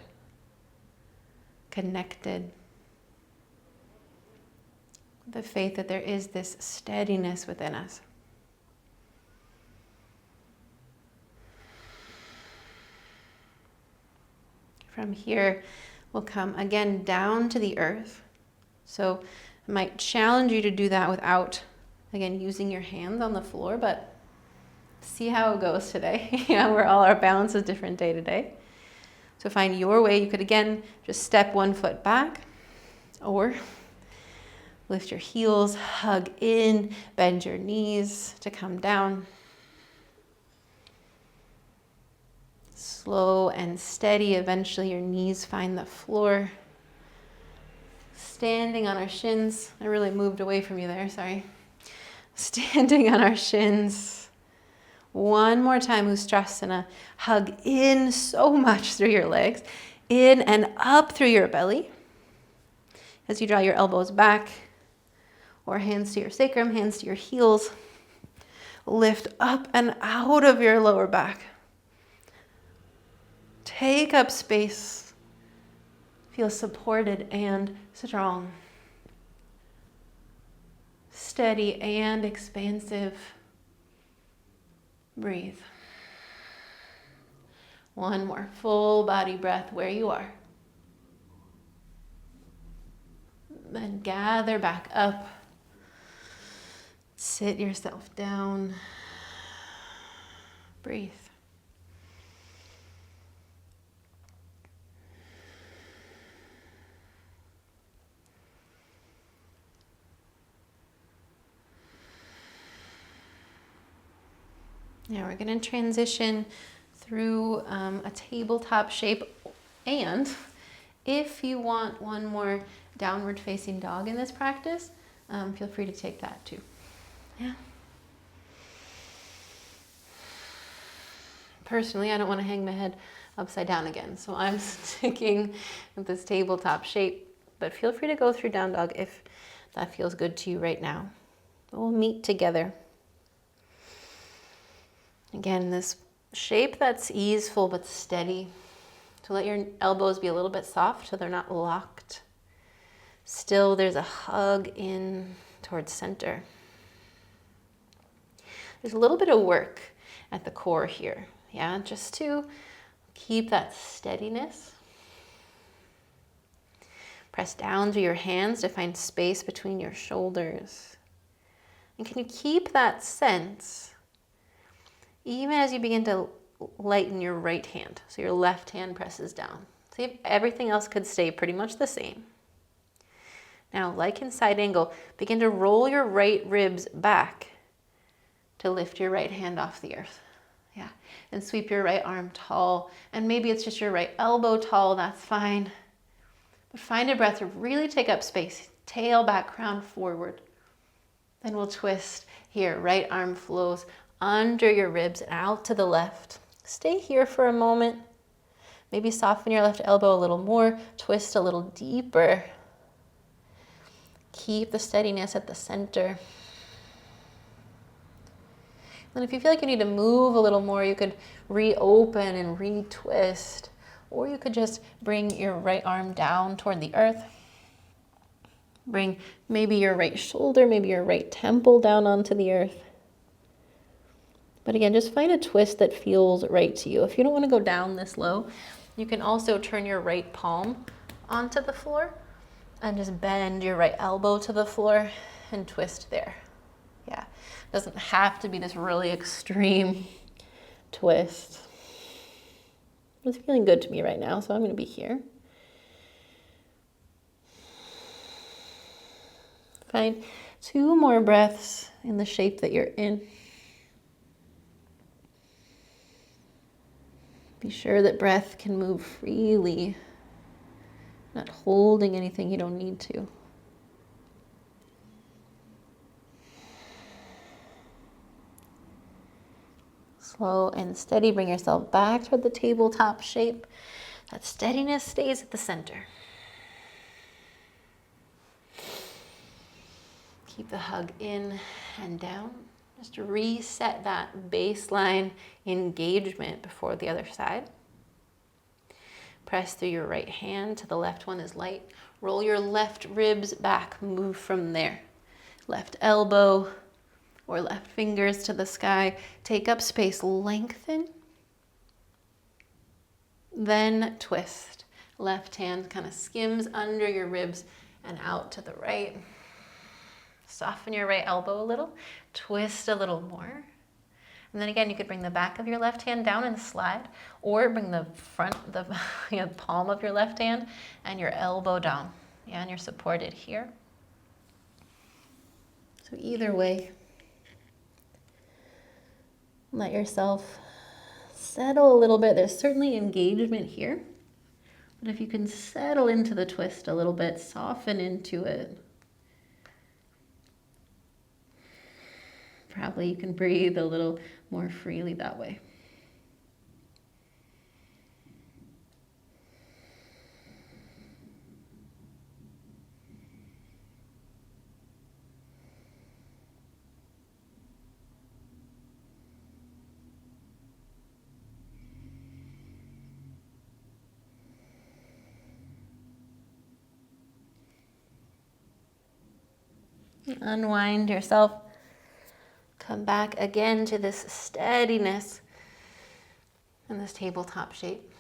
connected, the faith that there is this steadiness within us. From here, we'll come again down to the earth. So I might challenge you to do that without, again, using your hands on the floor, but see how it goes today. Our balance is different day to day. So find your way. You could, again, just step 1 foot back, or lift your heels, hug in, bend your knees to come down. Slow and steady, eventually your knees find the floor. Standing on our shins. I really moved away from you there, sorry. Standing on our shins. One more time, Ustrasana. Hug in so much through your legs. In and up through your belly. As you draw your elbows back, or hands to your sacrum, hands to your heels. Lift up and out of your lower back. Take up space. Feel supported and strong. Steady and expansive. Breathe. One more full body breath where you are. Then gather back up. Sit yourself down. Breathe. Now we're going to transition through a tabletop shape, and if you want one more downward facing dog in this practice, feel free to take that too. Yeah. Personally, I don't want to hang my head upside down again, so I'm sticking with this tabletop shape, but feel free to go through down dog if that feels good to you right now. We'll meet together. Again, this shape that's easeful but steady. So let your elbows be a little bit soft so they're not locked. Still, there's a hug in towards center. There's a little bit of work at the core here. Yeah, just to keep that steadiness. Press down through your hands to find space between your shoulders. And can you keep that sense even as you begin to lighten your right hand. So your left hand presses down. See if everything else could stay pretty much the same. Now, like in side angle, begin to roll your right ribs back to lift your right hand off the earth. Yeah, and sweep your right arm tall. And maybe it's just your right elbow tall, that's fine. But find a breath to really take up space. Tail back, crown forward. Then we'll twist here. Right arm flows under your ribs and out to the left. Stay here for a moment. Maybe soften your left elbow a little more. Twist a little deeper. Keep the steadiness at the center. And if you feel like you need to move a little more, you could reopen and retwist. Or you could just bring your right arm down toward the earth. Bring maybe your right shoulder, maybe your right temple down onto the earth. But again, just find a twist that feels right to you. If you don't want to go down this low, you can also turn your right palm onto the floor and just bend your right elbow to the floor and twist there. Yeah, it doesn't have to be this really extreme twist. It's feeling good to me right now, so I'm going to be here. Find 2 more breaths in the shape that you're in. Be sure that breath can move freely, not holding anything you don't need to. Slow and steady, bring yourself back toward the tabletop shape. That steadiness stays at the center. Keep the hug in and down. Just to reset that baseline engagement before the other side. Press through your right hand till the left one is light. Roll your left ribs back, move from there. Left elbow or left fingers to the sky. Take up space, lengthen. Then twist. Left hand kind of skims under your ribs and out to the right. Soften your right elbow a little, twist a little more. And then again, you could bring the back of your left hand down and slide, or bring the front, the palm of your left hand and your elbow down. Yeah, and you're supported here. So either way, let yourself settle a little bit. There's certainly engagement here, but if you can settle into the twist a little bit, soften into it, probably you can breathe a little more freely that way. Unwind yourself. Come back again to this steadiness in this tabletop shape.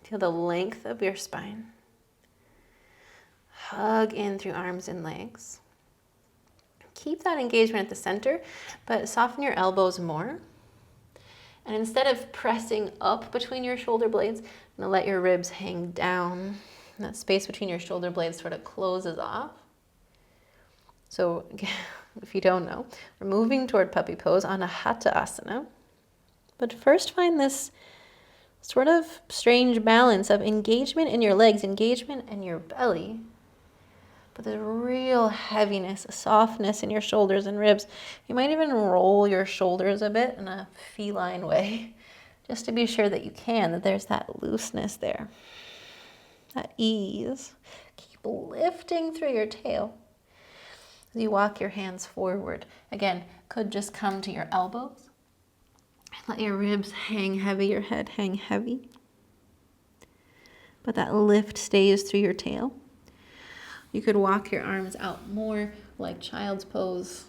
Feel the length of your spine. Hug in through arms and legs. Keep that engagement at the center, but soften your elbows more. And instead of pressing up between your shoulder blades, I'm going to let your ribs hang down. And that space between your shoulder blades sort of closes off. So if you don't know, we're moving toward puppy pose on a hatha asana. But first find this sort of strange balance of engagement in your legs, engagement in your belly, but there's real heaviness, a softness in your shoulders and ribs. You might even roll your shoulders a bit in a feline way, just to be sure that you can, that there's that looseness there, that ease. Keep lifting through your tail. As you walk your hands forward, again, could just come to your elbows. Let your ribs hang heavy, your head hang heavy. But that lift stays through your tail. You could walk your arms out more like child's pose.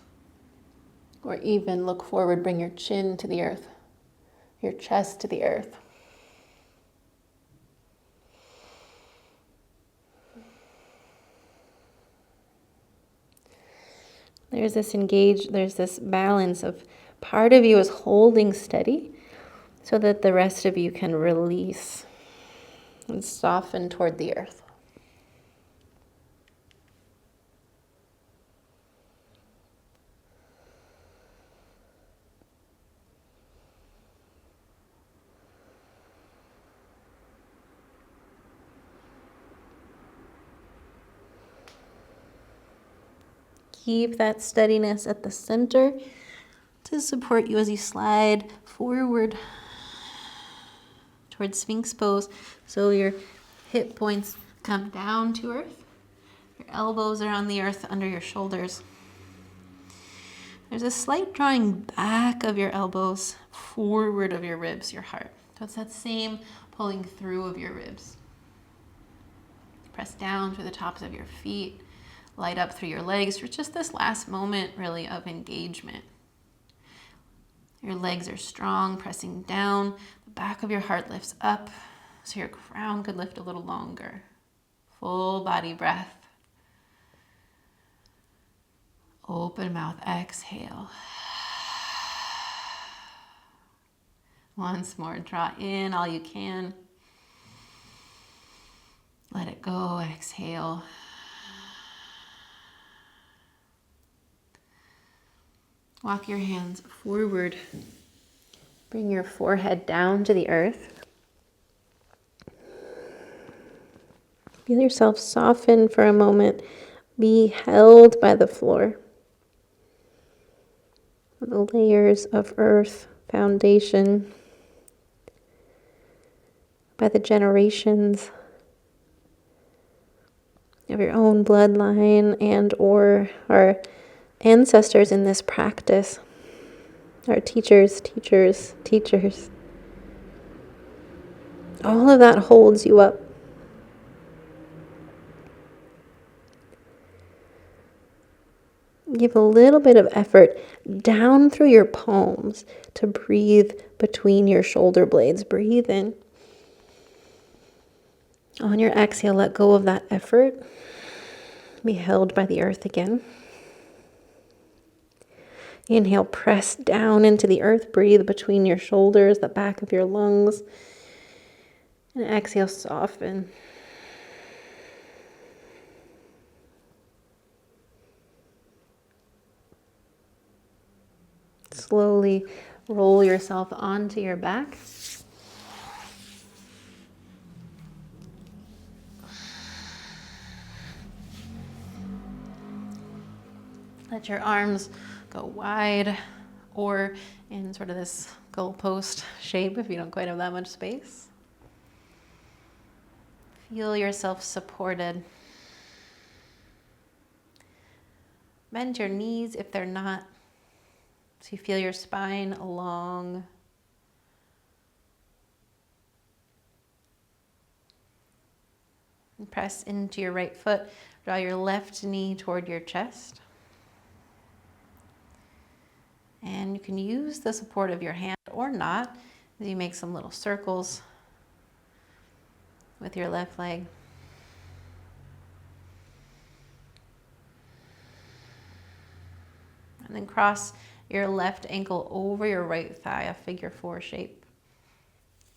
Or even look forward, bring your chin to the earth, your chest to the earth. There's this balance of Part of you is holding steady so that the rest of you can release and soften toward the earth. Keep that steadiness at the center to support you as you slide forward towards Sphinx pose. So your hip points come down to earth. Your elbows are on the earth under your shoulders. There's a slight drawing back of your elbows, forward of your ribs, your heart. So it's that same pulling through of your ribs. Press down through the tops of your feet. Light up through your legs for just this last moment, really, of engagement. Your legs are strong, pressing down. The back of your heart lifts up, so your crown could lift a little longer. Full body breath. Open mouth, exhale. Once more, draw in all you can. Let it go, exhale. Walk your hands forward. Bring your forehead down to the earth. Feel yourself soften for a moment. Be held by the floor. The layers of earth, foundation, by the generations of your own bloodline and or our ancestors in this practice, our teachers. All of that holds you up. Give a little bit of effort down through your palms to breathe between your shoulder blades. Breathe in. On your exhale, let go of that effort. Be held by the earth again. Inhale, press down into the earth. Breathe between your shoulders, the back of your lungs. And exhale, soften. Slowly roll yourself onto your back. Let your arms go wide or in sort of this goalpost shape if you don't quite have that much space. Feel yourself supported. Bend your knees if they're not, so you feel your spine long. And press into your right foot. Draw your left knee toward your chest. And you can use the support of your hand or not as you make some little circles with your left leg. And then cross your left ankle over your right thigh, a figure 4 shape.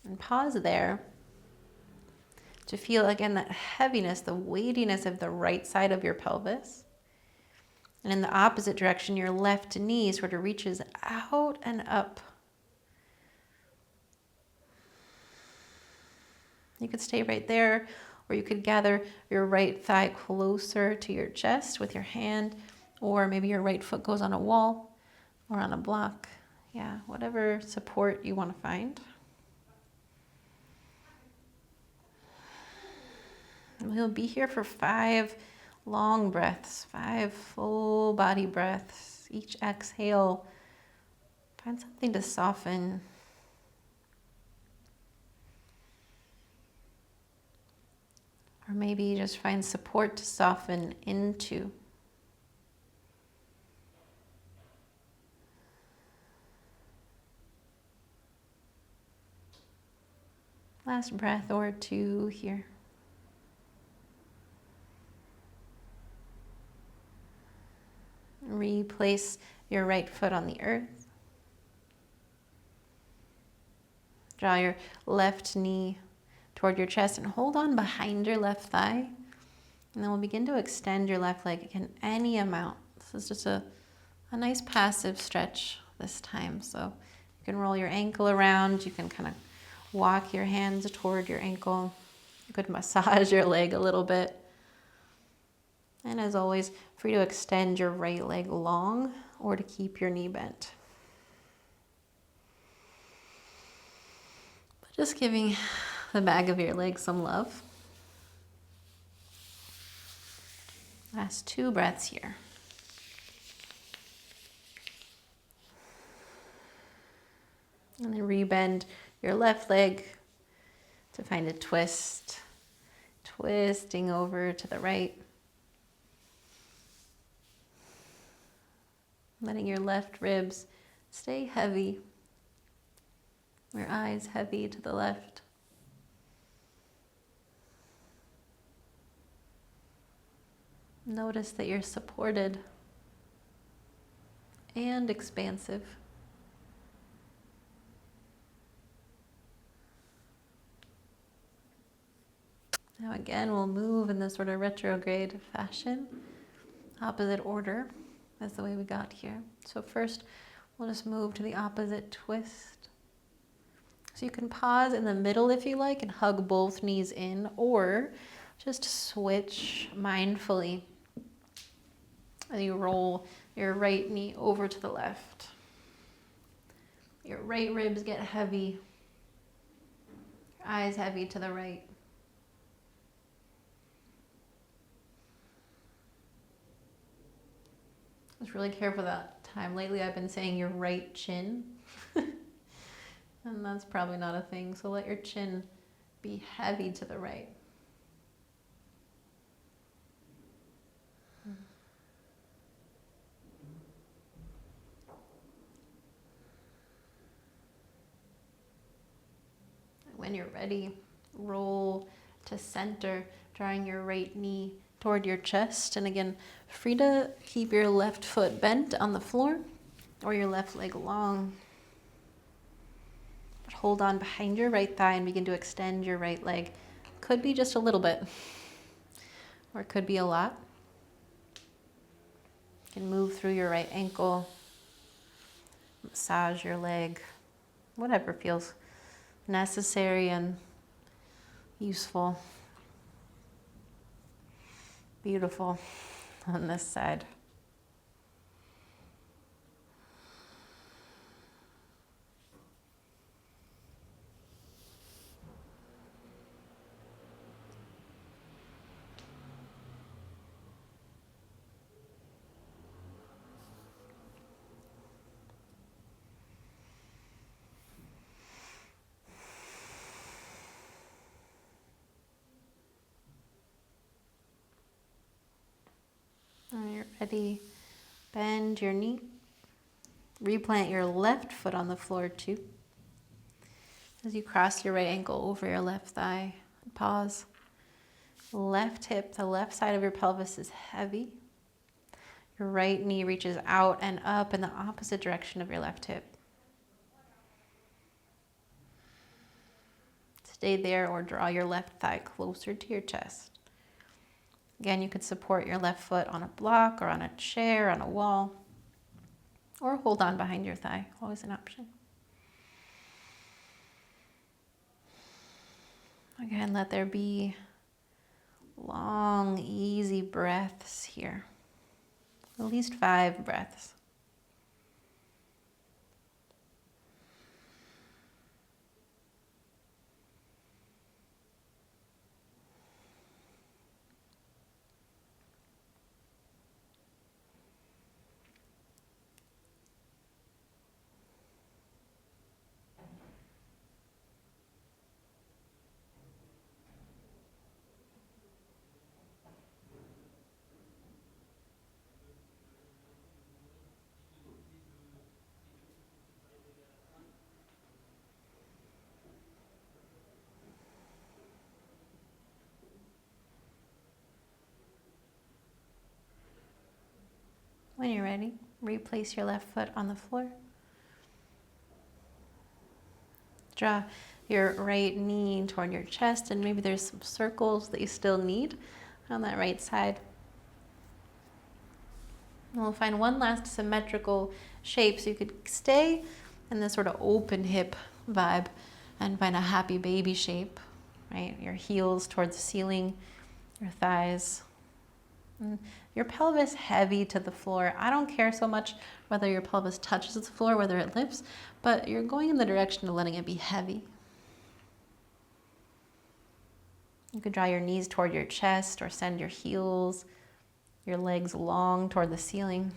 And pause there to feel again that heaviness, the weightiness of the right side of your pelvis. And in the opposite direction, your left knee sort of reaches out and up. You could stay right there, or you could gather your right thigh closer to your chest with your hand, or maybe your right foot goes on a wall or on a block. Yeah, whatever support you want to find. And we'll be here for 5 long breaths, 5 full body breaths. Each exhale, find something to soften. Or maybe just find support to soften into. Last breath or 2 here. Replace your right foot on the earth. Draw your left knee toward your chest and hold on behind your left thigh. And then we'll begin to extend your left leg again, any amount. This is just a nice passive stretch this time. So you can roll your ankle around. You can kind of walk your hands toward your ankle. You could massage your leg a little bit. And as always, free to extend your right leg long or to keep your knee bent. But just giving the back of your leg some love. Last 2 breaths here. And then rebend your left leg to find a twist. Twisting over to the right. Letting your left ribs stay heavy. Your eyes heavy to the left. Notice that you're supported and expansive. Now again, we'll move in this sort of retrograde fashion. Opposite order as the way we got here. So first, we'll just move to the opposite twist. So you can pause in the middle if you like and hug both knees in, or just switch mindfully. And you roll your right knee over to the left. Your right ribs get heavy. Your eyes heavy to the right. Just really careful that time. Lately I've been saying your right chin. And that's probably not a thing. So let your chin be heavy to the right. When you're ready, roll to center, drawing your right knee toward your chest. And again, free to keep your left foot bent on the floor or your left leg long. But hold on behind your right thigh and begin to extend your right leg. Could be just a little bit, or it could be a lot. You can move through your right ankle, massage your leg, whatever feels necessary and useful. Beautiful on this side. When you're ready, bend your knee. Replant your left foot on the floor too. As you cross your right ankle over your left thigh, pause. Left hip, the left side of your pelvis is heavy. Your right knee reaches out and up in the opposite direction of your left hip. Stay there or draw your left thigh closer to your chest. Again, you could support your left foot on a block or on a chair, on a wall, or hold on behind your thigh, always an option. Again, let there be long, easy breaths here. At least 5 breaths. When you're ready, replace your left foot on the floor. Draw your right knee toward your chest, and maybe there's some circles that you still need on that right side. And we'll find one last symmetrical shape, so you could stay in this sort of open hip vibe and find a happy baby shape, right? Your heels towards the ceiling, your thighs, and your pelvis heavy to the floor. I don't care so much whether your pelvis touches the floor, whether it lifts, but you're going in the direction of letting it be heavy. You could draw your knees toward your chest or send your heels, your legs long toward the ceiling.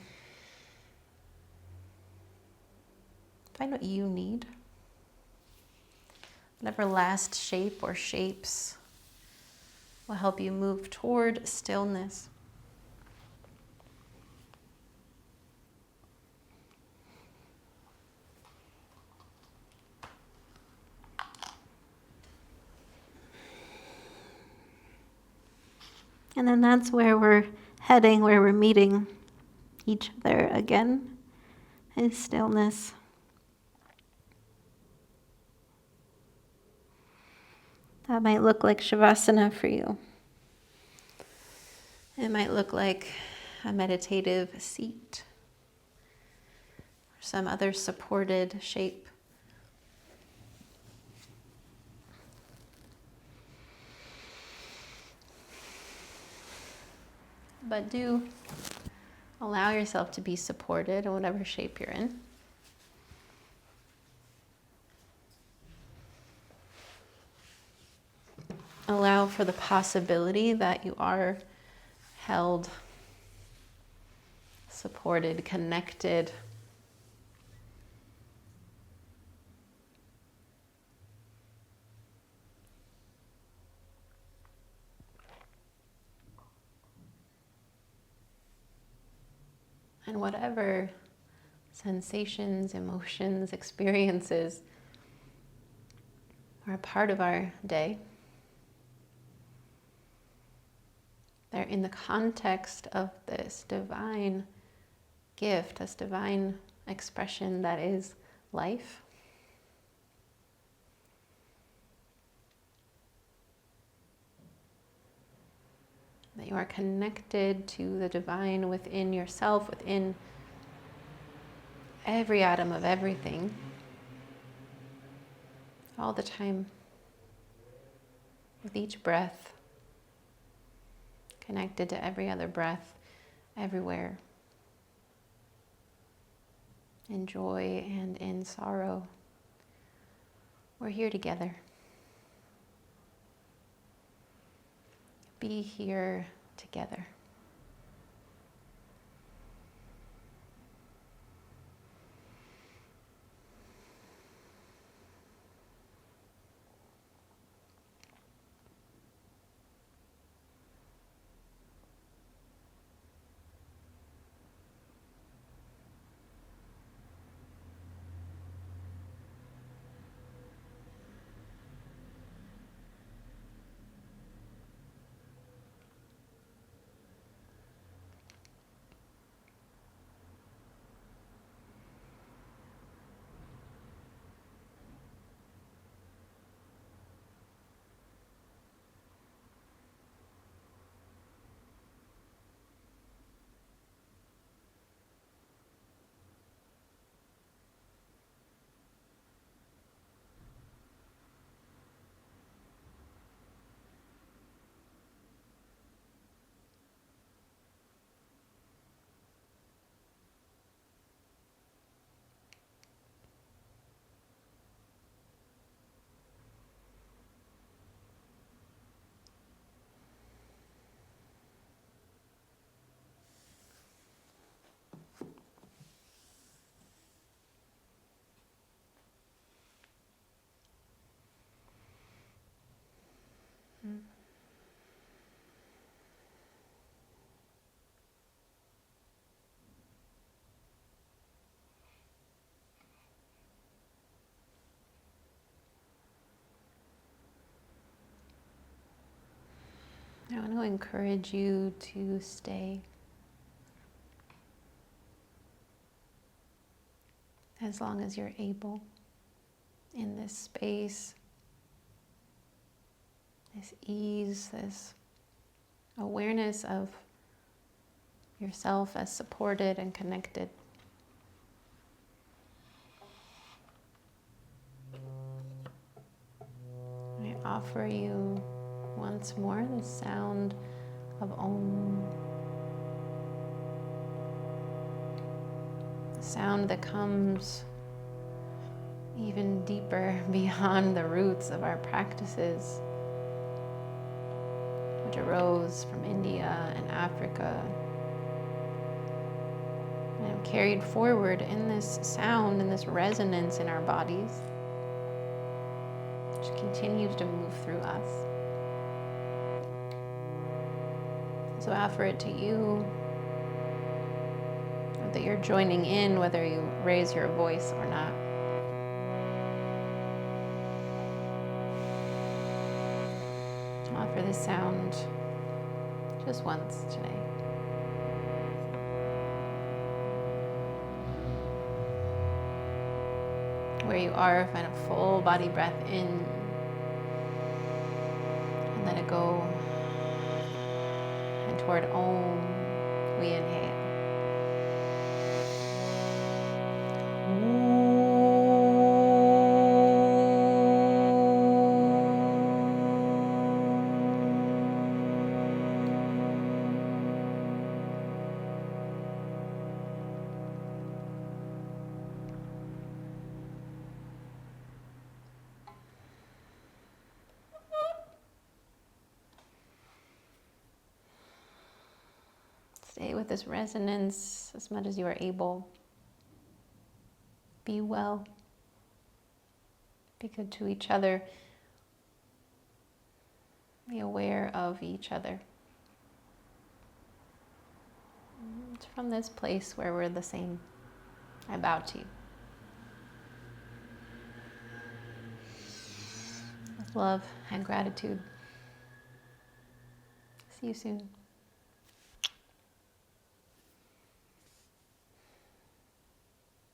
Find what you need. Whatever last shape or shapes will help you move toward stillness. And then that's where we're heading, where we're meeting each other again, is stillness. That might look like Shavasana for you. It might look like a meditative seat or some other supported shape. But do allow yourself to be supported in whatever shape you're in. Allow for the possibility that you are held, supported, connected. And whatever sensations, emotions, experiences are a part of our day, they're in the context of this divine gift, this divine expression that is life. That you are connected to the divine within yourself, within every atom of everything, all the time, with each breath, connected to every other breath, everywhere, in joy and in sorrow. We're here together. Be here together. I want to encourage you to stay as long as you're able in this space, this ease, this awareness of yourself as supported and connected. I offer you once more the sound of Om, the sound that comes even deeper beyond the roots of our practices, which arose from India and Africa, and carried forward in this sound and this resonance in our bodies, which continues to move through us. So I offer it to you, that you're joining in whether you raise your voice or not. Offer this sound just once today. Where you are, find a full body breath in and let it go. And toward Om, we inhale. Stay with this resonance as much as you are able. Be well. Be good to each other. Be aware of each other. It's from this place where we're the same. I bow to you. With love and gratitude. See you soon.